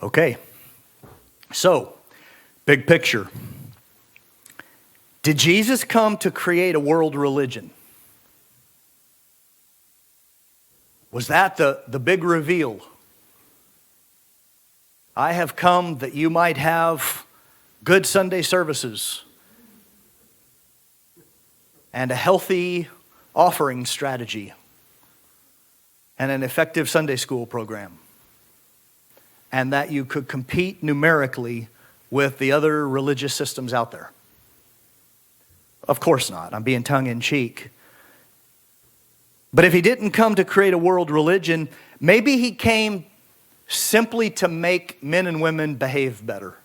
Okay, so big picture. Did Jesus come to create a world religion? Was that the big reveal? I have come that you might have good Sunday services and a healthy offering strategy and an effective Sunday school program, and that you could compete numerically with the other religious systems out there. Of course not. I'm being tongue-in-cheek. But if he didn't come to create a world religion, maybe he came simply to make men and women behave better.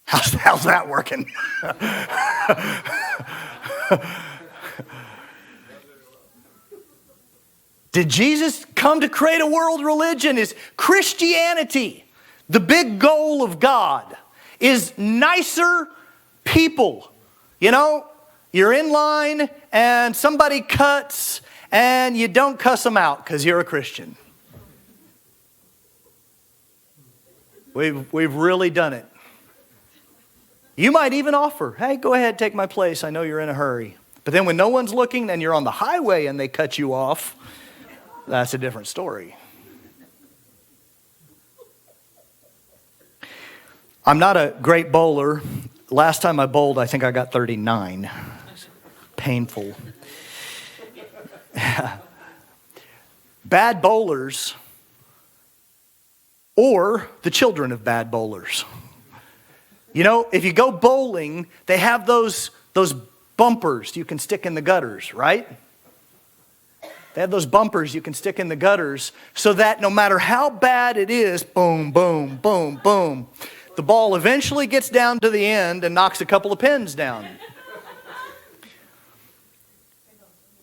How's that working? Did Jesus come to create a world religion? Is Christianity the big goal of God? Is nicer people? You know, you're in line and somebody cuts and you don't cuss them out because you're a Christian. We've really done it. You might even offer, hey, go ahead, take my place. I know you're in a hurry. But then when no one's looking and you're on the highway and they cut you off, that's a different story. I'm not a great bowler. Last time I bowled, I think I got 39. Painful. Bad bowlers, or the children of bad bowlers. You know, if you go bowling, they have those bumpers you can stick in the gutters, right? They have those bumpers you can stick in the gutters so that no matter how bad it is, boom, boom, boom, boom, the ball eventually gets down to the end and knocks a couple of pins down.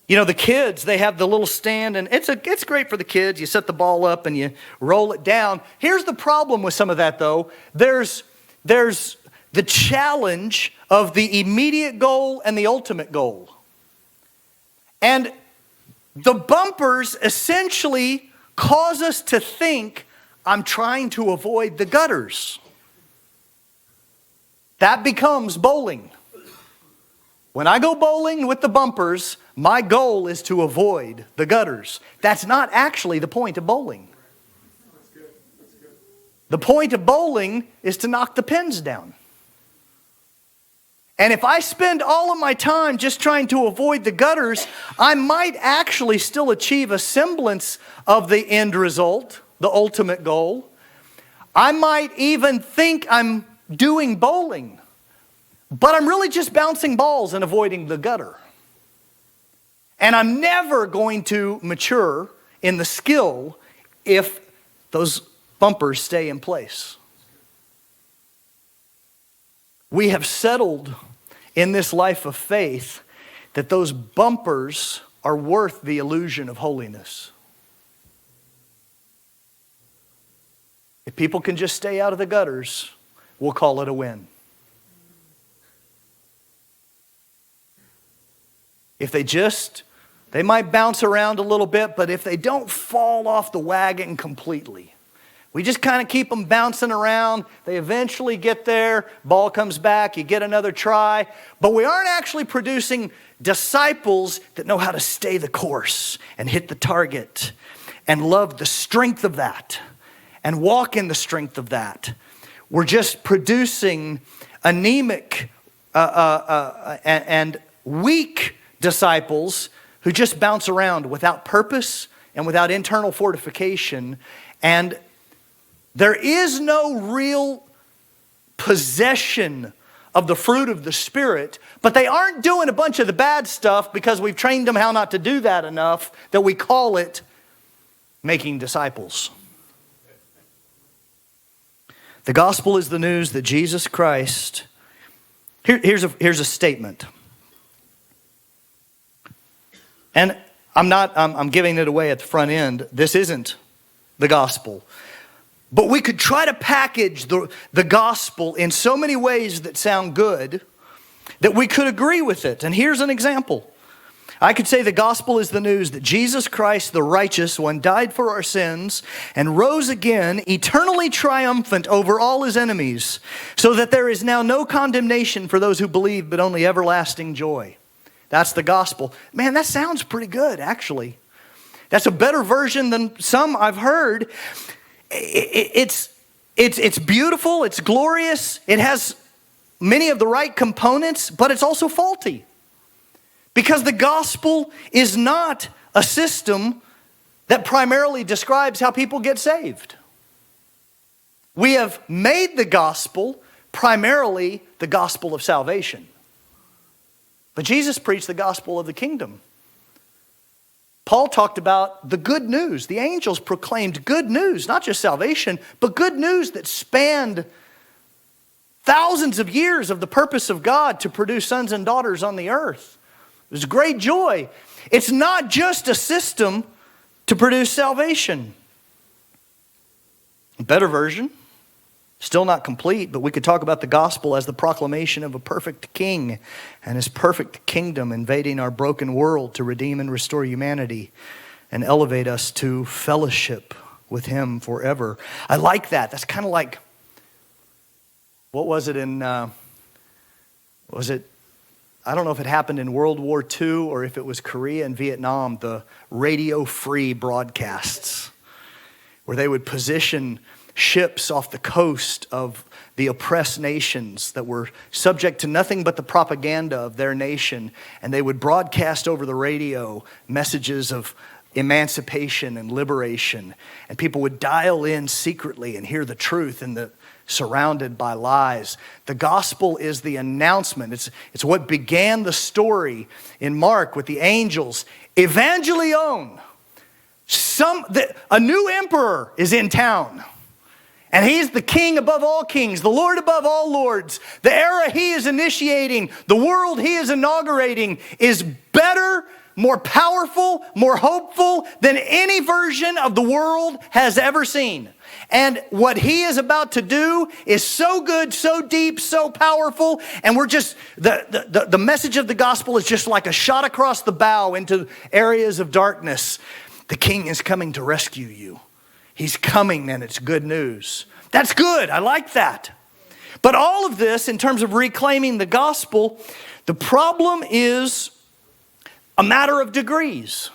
You know, the kids, they have the little stand, and it's great for the kids. You set the ball up and you roll it down. Here's the problem with some of that, though. There's the challenge of the immediate goal and the ultimate goal. And the bumpers essentially cause us to think, I'm trying to avoid the gutters. That becomes bowling. When I go bowling with the bumpers, my goal is to avoid the gutters. That's not actually the point of bowling. The point of bowling is to knock the pins down. And if I spend all of my time just trying to avoid the gutters, I might actually still achieve a semblance of the end result, the ultimate goal. I might even think I'm doing bowling, but I'm really just bouncing balls and avoiding the gutter. And I'm never going to mature in the skill if those bumpers stay in place. We have settled in this life of faith that those bumpers are worth the illusion of holiness. If people can just stay out of the gutters, we'll call it a win. If they might bounce around a little bit, but if they don't fall off the wagon completely, we just kind of keep them bouncing around. They eventually get there. Ball comes back. You get another try. But we aren't actually producing disciples that know how to stay the course and hit the target and love the strength of that and walk in the strength of that. We're just producing anemic and weak disciples who just bounce around without purpose and without internal fortification. And there is no real possession of the fruit of the Spirit, but they aren't doing a bunch of the bad stuff because we've trained them how not to do that enough that we call it making disciples. The gospel is the news that Jesus Christ, here's a statement. And I'm giving it away at the front end. This isn't the gospel. But we could try to package the gospel in so many ways that sound good that we could agree with it. And here's an example. I could say the gospel is the news that Jesus Christ, the righteous one, died for our sins and rose again, eternally triumphant over all his enemies, so that there is now no condemnation for those who believe, but only everlasting joy. That's the gospel. Man, that sounds pretty good, actually. That's a better version than some I've heard. It's beautiful, it's glorious, it has many of the right components, but it's also faulty. Because the gospel is not a system that primarily describes how people get saved. We have made the gospel primarily the gospel of salvation. But Jesus preached the gospel of the kingdom. Paul talked about the good news. The angels proclaimed good news, not just salvation, but good news that spanned thousands of years of the purpose of God to produce sons and daughters on the earth. There's great joy. It's not just a system to produce salvation. A better version, still not complete, but we could talk about the gospel as the proclamation of a perfect king and his perfect kingdom invading our broken world to redeem and restore humanity and elevate us to fellowship with him forever. I like that. That's kind of like, what was it in, I don't know if it happened in World War II or if it was Korea and Vietnam, the radio-free broadcasts, where they would position ships off the coast of the oppressed nations that were subject to nothing but the propaganda of their nation, and they would broadcast over the radio messages of emancipation and liberation, and people would dial in secretly and hear the truth and the surrounded by lies. The gospel is the announcement. It's what began the story in Mark with the angels. Evangelion. A new emperor is in town. And he's the king above all kings, the Lord above all lords. The era he is initiating, the world he is inaugurating is better, more powerful, more hopeful than any version of the world has ever seen. And what he is about to do is so good, so deep, so powerful. And we're just, the message of the gospel is just like a shot across the bow into areas of darkness. The king is coming to rescue you. He's coming, and it's good news. That's good. I like that. But all of this, in terms of reclaiming the gospel, the problem is a matter of degrees.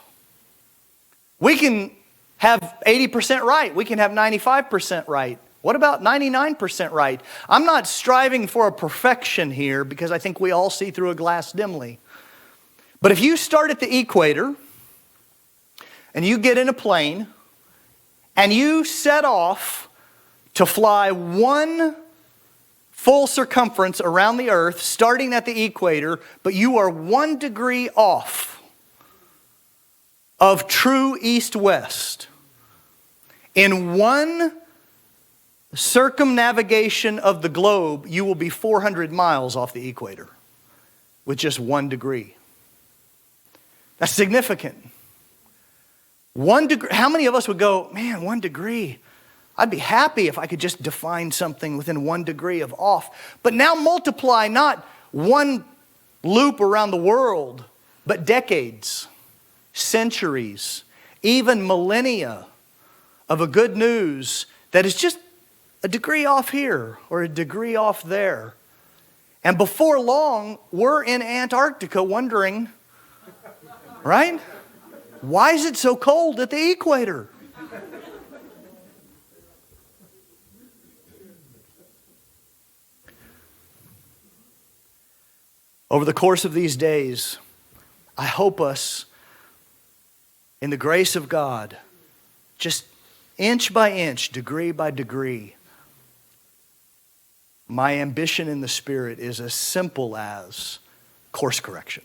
We can have 80% right. We can have 95% right. What about 99% right? I'm not striving for a perfection here because I think we all see through a glass dimly. But if you start at the equator and you get in a plane and you set off to fly one full circumference around the earth, starting at the equator, but you are 1 degree off of true east-west. In one circumnavigation of the globe, you will be 400 miles off the equator with just 1 degree. That's significant. 1 degree. How many of us would go, man, 1 degree? I'd be happy if I could just define something within 1 degree of off. But now multiply not one loop around the world, but decades, centuries, even millennia of a good news that is just a degree off here or a degree off there. And before long, we're in Antarctica wondering, right? Why is it so cold at the equator? Over the course of these days, I hope us, in the grace of God, just inch by inch, degree by degree, my ambition in the Spirit is as simple as course correction.